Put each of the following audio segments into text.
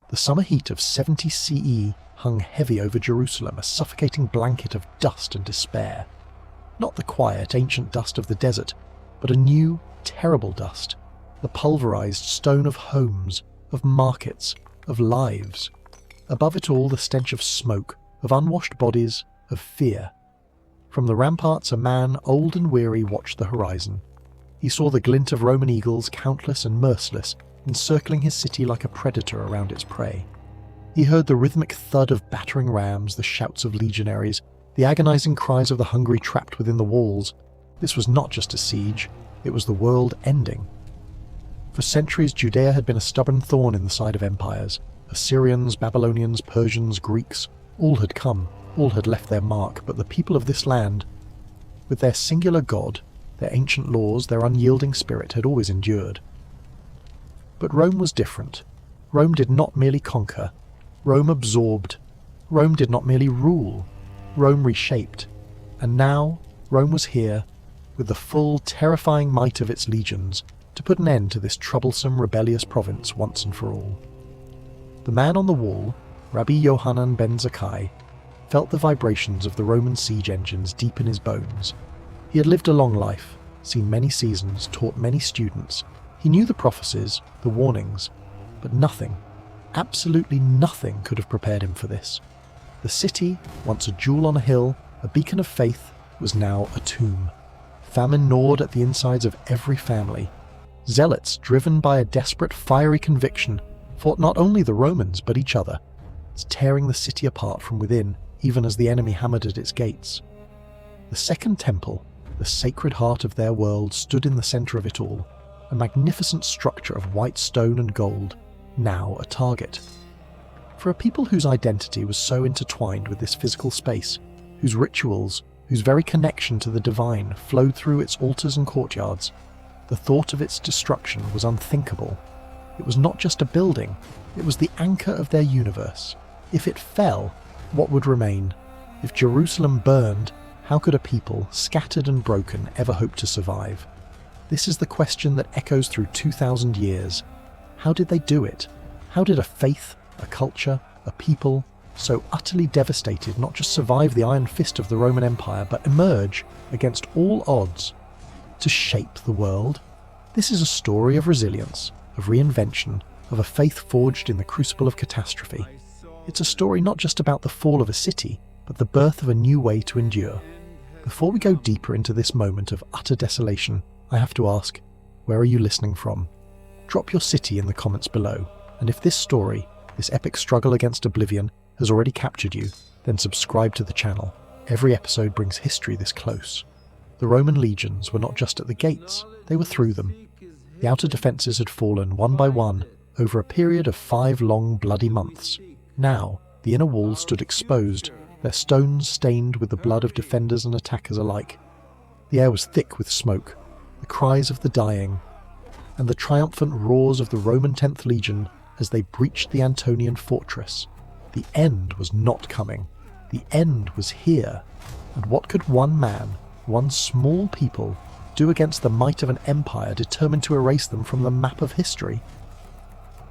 The summer heat of 70 CE hung heavy over Jerusalem, a suffocating blanket of dust and despair. Not the quiet, ancient dust of the desert, but a new, terrible dust, the pulverized stone of homes, of markets, of lives. Above it all, the stench of smoke, of unwashed bodies, of fear. From the ramparts, a man, old and weary, watched the horizon. He saw the glint of Roman eagles, countless and merciless, encircling his city like a predator around its prey. He heard the rhythmic thud of battering rams, the shouts of legionaries, the agonizing cries of the hungry trapped within the walls. This was not just a siege, it was the world ending. For centuries, Judea had been a stubborn thorn in the side of empires. Assyrians, Babylonians, Persians, Greeks, all had come, all had left their mark, but the people of this land, with their singular God, their ancient laws, their unyielding spirit, had always endured. But Rome was different. Rome did not merely conquer. Rome absorbed. Rome did not merely rule. Rome reshaped. And now, Rome was here, with the full, terrifying might of its legions, to put an end to this troublesome, rebellious province once and for all. The man on the wall, Rabbi Yohanan ben Zakkai, felt the vibrations of the Roman siege engines deep in his bones. He had lived a long life, seen many seasons, taught many students. He knew the prophecies, the warnings, but nothing, absolutely nothing could have prepared him for this. The city, once a jewel on a hill, a beacon of faith, was now a tomb. Famine gnawed at the insides of every family. Zealots, driven by a desperate, fiery conviction, fought not only the Romans but each other, tearing the city apart from within, even as the enemy hammered at its gates. The Second Temple, the sacred heart of their world, stood in the center of it all, a magnificent structure of white stone and gold, now a target. For a people whose identity was so intertwined with this physical space, whose rituals, whose very connection to the divine flowed through its altars and courtyards, the thought of its destruction was unthinkable. It was not just a building, it was the anchor of their universe. If it fell, what would remain? If Jerusalem burned, how could a people, scattered and broken, ever hope to survive? This is the question that echoes through 2,000 years. How did they do it? How did a faith, a culture, a people, so utterly devastated, not just survive the iron fist of the Roman Empire, but emerge, against all odds, to shape the world? This is a story of resilience, of reinvention, of a faith forged in the crucible of catastrophe. It's a story not just about the fall of a city, but the birth of a new way to endure. Before we go deeper into this moment of utter desolation, I have to ask, where are you listening from? Drop your city in the comments below, and if this story, this epic struggle against oblivion, has already captured you, then subscribe to the channel. Every episode brings history this close. The Roman legions were not just at the gates, they were through them. The outer defences had fallen one by one over a period of 5 long bloody months. Now, the inner walls stood exposed, their stones stained with the blood of defenders and attackers alike. The air was thick with smoke, the cries of the dying, and the triumphant roars of the Roman 10th Legion as they breached the Antonian fortress. The end was not coming. The end was here. And what could one man, one small people, do against the might of an empire determined to erase them from the map of history?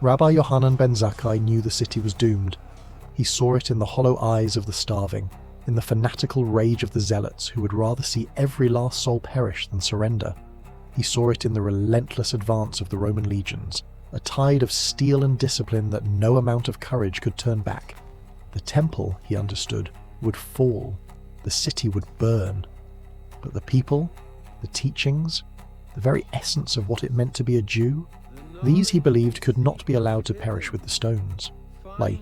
Rabbi Yohanan ben Zakkai knew the city was doomed. He saw it in the hollow eyes of the starving, in the fanatical rage of the zealots who would rather see every last soul perish than surrender. He saw it in the relentless advance of the Roman legions, a tide of steel and discipline that no amount of courage could turn back. The temple, he understood, would fall. The city would burn. But the people, the teachings, the very essence of what it meant to be a Jew, these he believed could not be allowed to perish with the stones.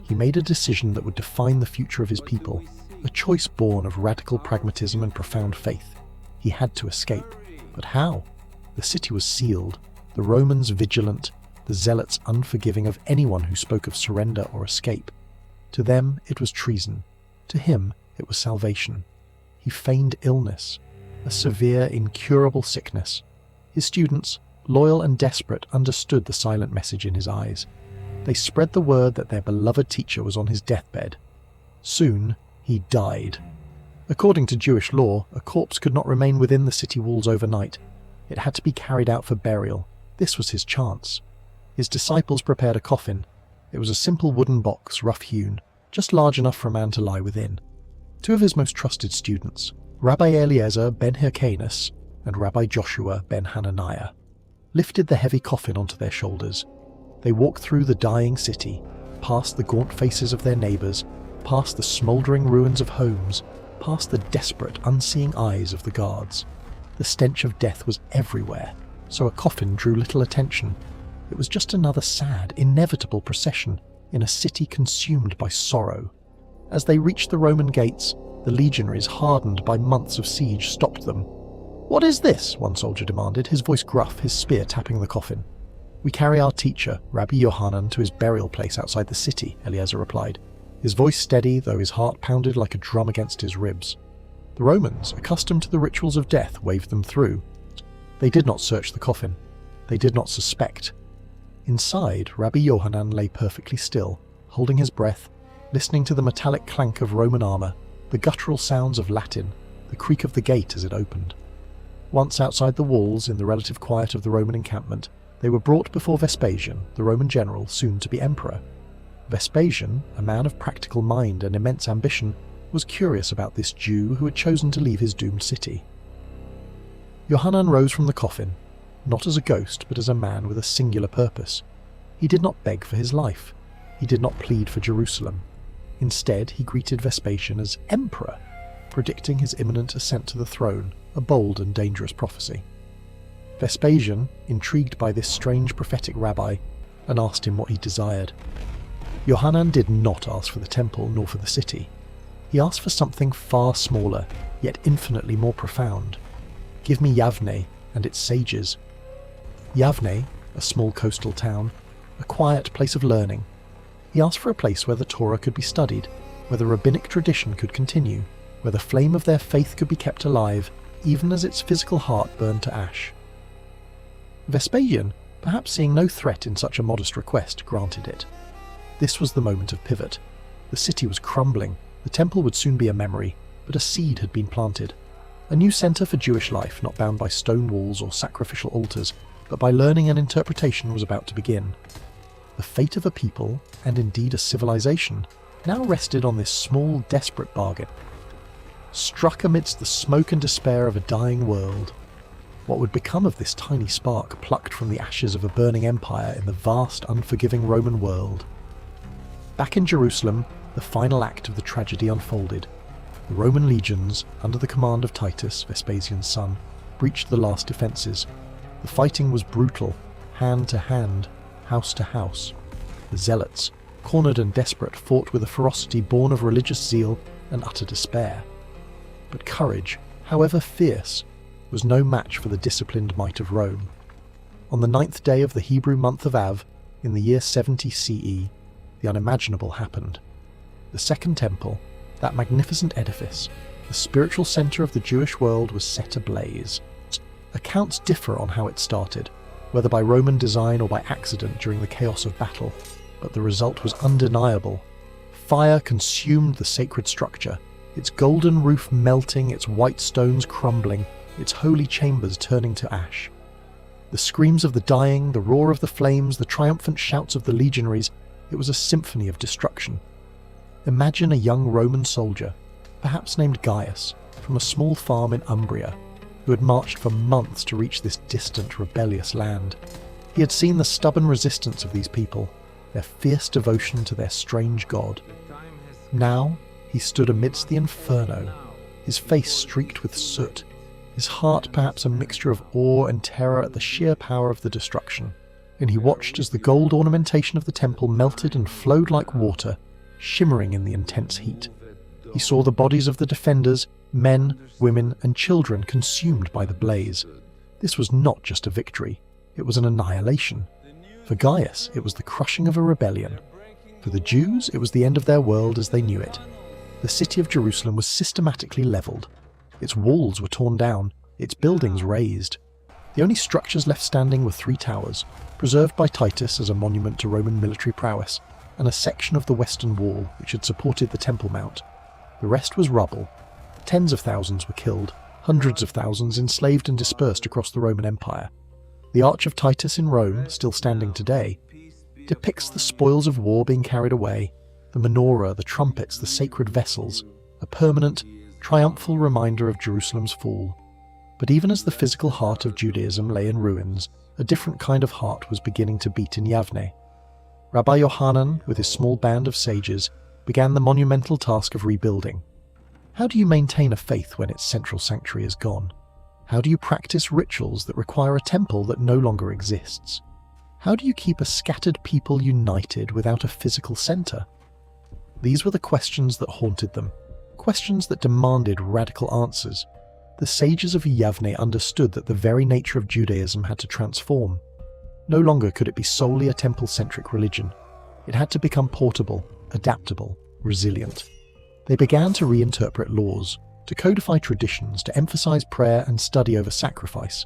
He made a decision that would define the future of his people, a choice born of radical pragmatism and profound faith. He had to escape. But how? The city was sealed, the Romans vigilant, the zealots unforgiving of anyone who spoke of surrender or escape. To them it was treason. To him it was salvation. He feigned illness, a severe, incurable sickness. His students, loyal and desperate, understood the silent message in his eyes. They spread the word that their beloved teacher was on his deathbed. Soon he died. According to Jewish law, a corpse could not remain within the city walls overnight. It had to be carried out for burial. This was his chance. His disciples prepared a coffin. It was a simple wooden box, rough-hewn, just large enough for a man to lie within. Two of his most trusted students, Rabbi Eliezer ben Hyrcanus and Rabbi Joshua ben Hananiah, lifted the heavy coffin onto their shoulders. They walked through the dying city, past the gaunt faces of their neighbours, past the smouldering ruins of homes, past the desperate, unseeing eyes of the guards. The stench of death was everywhere, so a coffin drew little attention. It was just another sad, inevitable procession in a city consumed by sorrow. As they reached the Roman gates, the legionaries, hardened by months of siege, stopped them. "What is this?" one soldier demanded, his voice gruff, his spear tapping the coffin. "We carry our teacher, Rabbi Yohanan, to his burial place outside the city," Eliezer replied, his voice steady, though his heart pounded like a drum against his ribs. The Romans, accustomed to the rituals of death, waved them through. They did not search the coffin. They did not suspect. Inside, Rabbi Yohanan lay perfectly still, holding his breath, listening to the metallic clank of Roman armour, the guttural sounds of Latin, the creak of the gate as it opened. Once outside the walls, in the relative quiet of the Roman encampment, they were brought before Vespasian, the Roman general, soon to be emperor. Vespasian, a man of practical mind and immense ambition, was curious about this Jew who had chosen to leave his doomed city. Yohanan rose from the coffin, not as a ghost, but as a man with a singular purpose. He did not beg for his life. He did not plead for Jerusalem. Instead, he greeted Vespasian as emperor, predicting his imminent ascent to the throne, a bold and dangerous prophecy. Vespasian, intrigued by this strange prophetic rabbi, and asked him what he desired. Yohanan did not ask for the temple nor for the city. He asked for something far smaller, yet infinitely more profound. "Give me Yavne and its sages." Yavne, a small coastal town, a quiet place of learning. He asked for a place where the Torah could be studied, where the rabbinic tradition could continue, where the flame of their faith could be kept alive, even as its physical heart burned to ash. Vespasian, perhaps seeing no threat in such a modest request, granted it. This was the moment of pivot. The city was crumbling, the temple would soon be a memory, but a seed had been planted. A new centre for Jewish life, not bound by stone walls or sacrificial altars, but by learning and interpretation, was about to begin. The fate of a people, and indeed a civilization, now rested on this small, desperate bargain. Struck amidst the smoke and despair of a dying world, what would become of this tiny spark plucked from the ashes of a burning empire in the vast, unforgiving Roman world? Back in Jerusalem, the final act of the tragedy unfolded. The Roman legions, under the command of Titus, Vespasian's son, breached the last defences. The fighting was brutal, hand to hand, house to house. The zealots, cornered and desperate, fought with a ferocity born of religious zeal and utter despair. But courage, however fierce, was no match for the disciplined might of Rome. On the 9th day of the Hebrew month of Av, in the year 70 CE, the unimaginable happened. The Second Temple, that magnificent edifice, the spiritual centre of the Jewish world, was set ablaze. Accounts differ on how it started, whether by Roman design or by accident during the chaos of battle, but the result was undeniable. Fire consumed the sacred structure, its golden roof melting, its white stones crumbling, its holy chambers turning to ash. The screams of the dying, the roar of the flames, the triumphant shouts of the legionaries, it was a symphony of destruction. Imagine a young Roman soldier, perhaps named Gaius, from a small farm in Umbria, who had marched for months to reach this distant, rebellious land. He had seen the stubborn resistance of these people, their fierce devotion to their strange god. Now he stood amidst the inferno, his face streaked with soot, his heart perhaps a mixture of awe and terror at the sheer power of the destruction, and he watched as the gold ornamentation of the temple melted and flowed like water, shimmering in the intense heat. He saw the bodies of the defenders, men, women, and children consumed by the blaze. This was not just a victory, it was an annihilation. For Gaius, it was the crushing of a rebellion. For the Jews, it was the end of their world as they knew it. The city of Jerusalem was systematically levelled. Its walls were torn down, its buildings razed. The only structures left standing were 3 towers, preserved by Titus as a monument to Roman military prowess, and a section of the western wall which had supported the Temple Mount. The rest was rubble. Tens of thousands were killed, hundreds of thousands enslaved and dispersed across the Roman Empire. The Arch of Titus in Rome, still standing today, depicts the spoils of war being carried away, the menorah, the trumpets, the sacred vessels, a permanent, triumphal reminder of Jerusalem's fall. But even as the physical heart of Judaism lay in ruins, a different kind of heart was beginning to beat in Yavne. Rabbi Yohanan, with his small band of sages, began the monumental task of rebuilding. How do you maintain a faith when its central sanctuary is gone? How do you practice rituals that require a temple that no longer exists? How do you keep a scattered people united without a physical center? These were the questions that haunted them, questions that demanded radical answers. The sages of Yavne understood that the very nature of Judaism had to transform. No longer could it be solely a temple-centric religion. It had to become portable, adaptable, resilient. They began to reinterpret laws, to codify traditions, to emphasize prayer and study over sacrifice.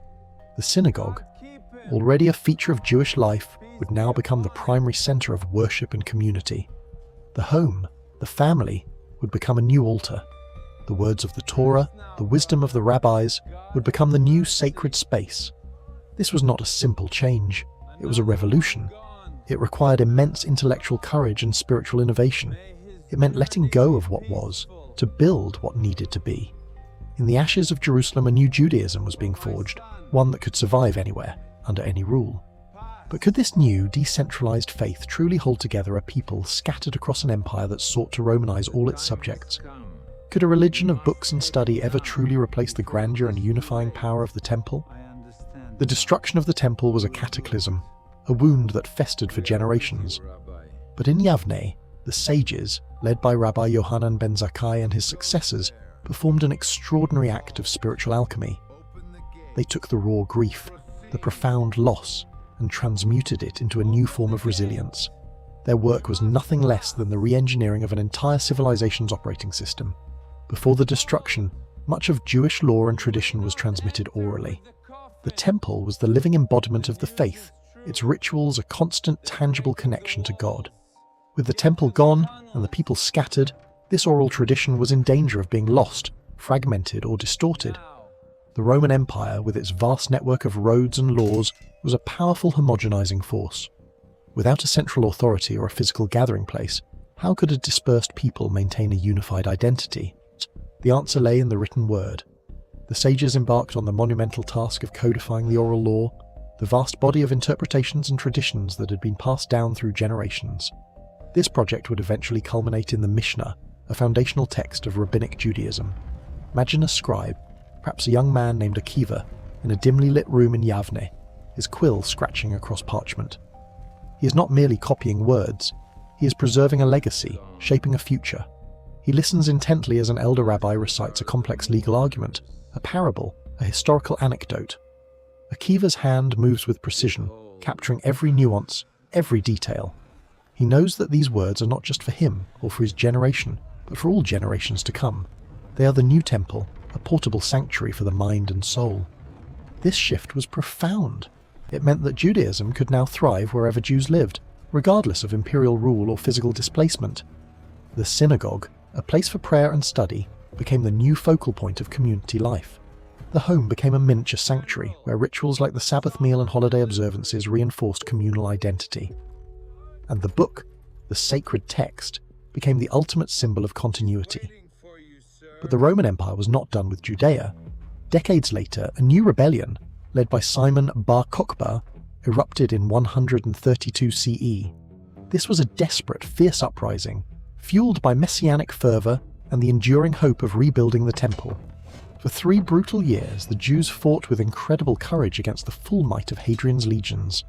The synagogue, already a feature of Jewish life, would now become the primary center of worship and community. The home, the family, would become a new altar. The words of the Torah, the wisdom of the rabbis, would become the new sacred space. This was not a simple change. It was a revolution. It required immense intellectual courage and spiritual innovation. It meant letting go of what was, to build what needed to be. In the ashes of Jerusalem, a new Judaism was being forged, one that could survive anywhere, under any rule. But could this new, decentralized faith truly hold together a people scattered across an empire that sought to Romanize all its subjects? Could a religion of books and study ever truly replace the grandeur and unifying power of the temple? The destruction of the temple was a cataclysm, a wound that festered for generations. But in Yavne, the sages, led by Rabbi Yohanan ben Zakkai and his successors, performed an extraordinary act of spiritual alchemy. They took the raw grief, the profound loss, and transmuted it into a new form of resilience. Their work was nothing less than the re-engineering of an entire civilization's operating system. Before the destruction, much of Jewish law and tradition was transmitted orally. The temple was the living embodiment of the faith, its rituals a constant, tangible connection to God. With the temple gone and the people scattered, this oral tradition was in danger of being lost, fragmented, or distorted. The Roman Empire, with its vast network of roads and laws, was a powerful homogenizing force. Without a central authority or a physical gathering place, how could a dispersed people maintain a unified identity? The answer lay in the written word. The sages embarked on the monumental task of codifying the oral law, the vast body of interpretations and traditions that had been passed down through generations. This project would eventually culminate in the Mishnah, a foundational text of rabbinic Judaism. Imagine a scribe, perhaps a young man named Akiva, in a dimly lit room in Yavne, his quill scratching across parchment. He is not merely copying words, he is preserving a legacy, shaping a future. He listens intently as an elder rabbi recites a complex legal argument, a parable, a historical anecdote. Akiva's hand moves with precision, capturing every nuance, every detail. He knows that these words are not just for him or for his generation, but for all generations to come. They are the new temple, a portable sanctuary for the mind and soul. This shift was profound. It meant that Judaism could now thrive wherever Jews lived, regardless of imperial rule or physical displacement. The synagogue, a place for prayer and study, became the new focal point of community life. The home became a miniature sanctuary where rituals like the Sabbath meal and holiday observances reinforced communal identity. And the book, the sacred text, became the ultimate symbol of continuity. But the Roman Empire was not done with Judea. Decades later, a new rebellion, led by Simon Bar Kokhba, erupted in 132 CE. This was a desperate, fierce uprising, fueled by messianic fervor and the enduring hope of rebuilding the temple. For 3 brutal years, the Jews fought with incredible courage against the full might of Hadrian's legions.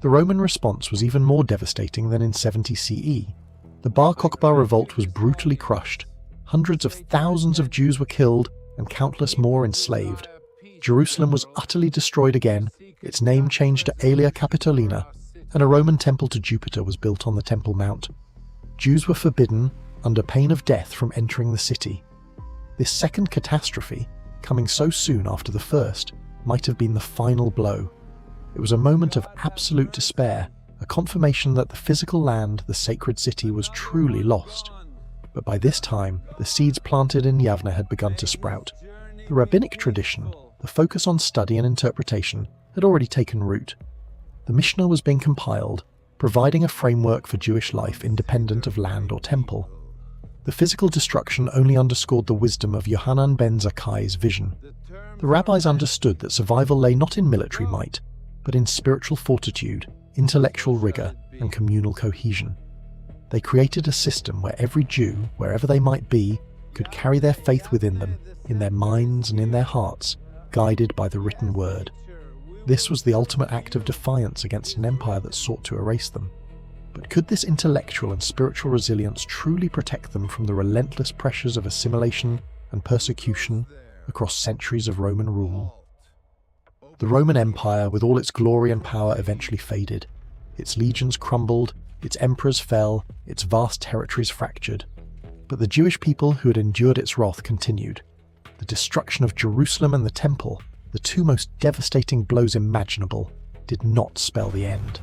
The Roman response was even more devastating than in 70 CE. The Bar Kokhba revolt was brutally crushed. Hundreds of thousands of Jews were killed and countless more enslaved. Jerusalem was utterly destroyed again, its name changed to Aelia Capitolina, and a Roman temple to Jupiter was built on the Temple Mount. Jews were forbidden, under pain of death, from entering the city. This second catastrophe, coming so soon after the first, might have been the final blow. It was a moment of absolute despair, a confirmation that the physical land, the sacred city, was truly lost. But by this time, the seeds planted in Yavne had begun to sprout. The rabbinic tradition, the focus on study and interpretation, had already taken root. The Mishnah was being compiled, providing a framework for Jewish life independent of land or temple. The physical destruction only underscored the wisdom of Yohanan ben Zakkai's vision. The rabbis understood that survival lay not in military might, but in spiritual fortitude, intellectual rigor, and communal cohesion. They created a system where every Jew, wherever they might be, could carry their faith within them, in their minds and in their hearts, guided by the written word. This was the ultimate act of defiance against an empire that sought to erase them. But could this intellectual and spiritual resilience truly protect them from the relentless pressures of assimilation and persecution across centuries of Roman rule? The Roman Empire, with all its glory and power, eventually faded. Its legions crumbled, its emperors fell, its vast territories fractured. But the Jewish people who had endured its wrath continued. The destruction of Jerusalem and the Temple, the two most devastating blows imaginable, did not spell the end.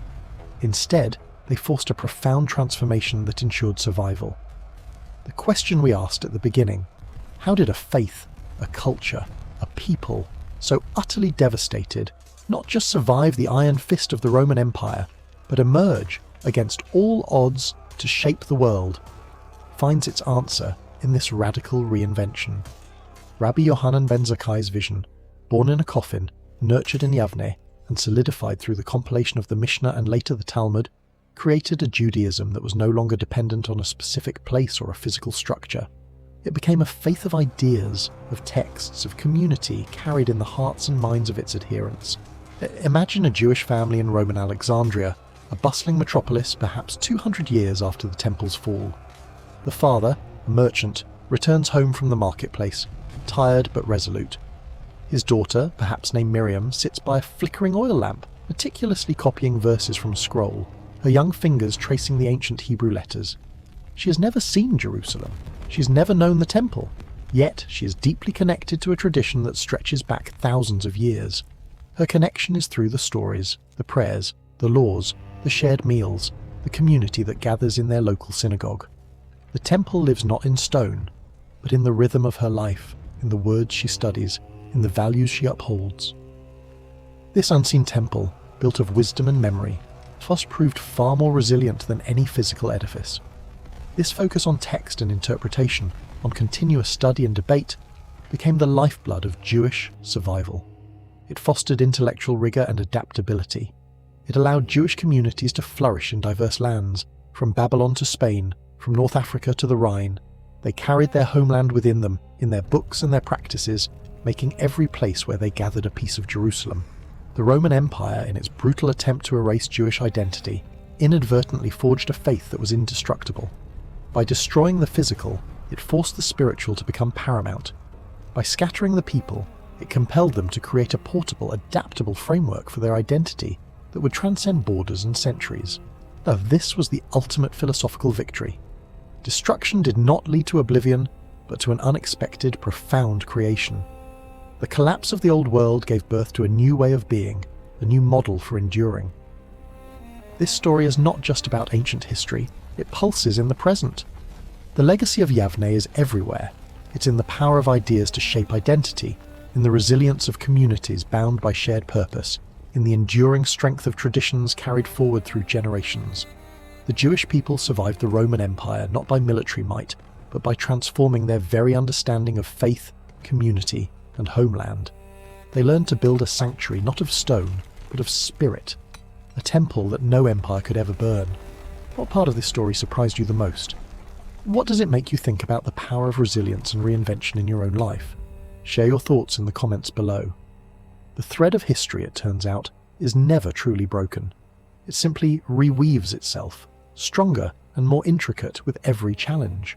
Instead, they forced a profound transformation that ensured survival. The question we asked at the beginning, how did a faith, a culture, a people, so utterly devastated, not just survive the iron fist of the Roman Empire, but emerge against all odds to shape the world, finds its answer in this radical reinvention. Rabbi Yohanan ben Zakkai's vision, born in a coffin, nurtured in Yavne, and solidified through the compilation of the Mishnah and later the Talmud, created a Judaism that was no longer dependent on a specific place or a physical structure. It became a faith of ideas, of texts, of community carried in the hearts and minds of its adherents. Imagine a Jewish family in Roman Alexandria, a bustling metropolis perhaps 200 years after the temple's fall. The father, a merchant, returns home from the marketplace, tired but resolute. His daughter, perhaps named Miriam, sits by a flickering oil lamp, meticulously copying verses from a scroll, her young fingers tracing the ancient Hebrew letters. She has never seen Jerusalem. She has never known the temple. Yet she is deeply connected to a tradition that stretches back thousands of years. Her connection is through the stories, the prayers, the laws, the shared meals, the community that gathers in their local synagogue. The temple lives not in stone, but in the rhythm of her life, in the words she studies, in the values she upholds. This unseen temple, built of wisdom and memory, thus proved far more resilient than any physical edifice. This focus on text and interpretation, on continuous study and debate, became the lifeblood of Jewish survival. It fostered intellectual rigor and adaptability. It allowed Jewish communities to flourish in diverse lands, from Babylon to Spain, from North Africa to the Rhine. They carried their homeland within them, in their books and their practices, making every place where they gathered a piece of Jerusalem. The Roman Empire, in its brutal attempt to erase Jewish identity, inadvertently forged a faith that was indestructible. By destroying the physical, it forced the spiritual to become paramount. By scattering the people, it compelled them to create a portable, adaptable framework for their identity that would transcend borders and centuries. Now, this was the ultimate philosophical victory. Destruction did not lead to oblivion, but to an unexpected, profound creation. The collapse of the old world gave birth to a new way of being, a new model for enduring. This story is not just about ancient history, it pulses in the present. The legacy of Yavne is everywhere. It's in the power of ideas to shape identity, in the resilience of communities bound by shared purpose, in the enduring strength of traditions carried forward through generations. The Jewish people survived the Roman Empire not by military might, but by transforming their very understanding of faith, community, and homeland. They learned to build a sanctuary not of stone, but of spirit, a temple that no empire could ever burn. What part of this story surprised you the most? What does it make you think about the power of resilience and reinvention in your own life? Share your thoughts in the comments below. The thread of history, it turns out, is never truly broken. It simply reweaves itself, stronger and more intricate with every challenge.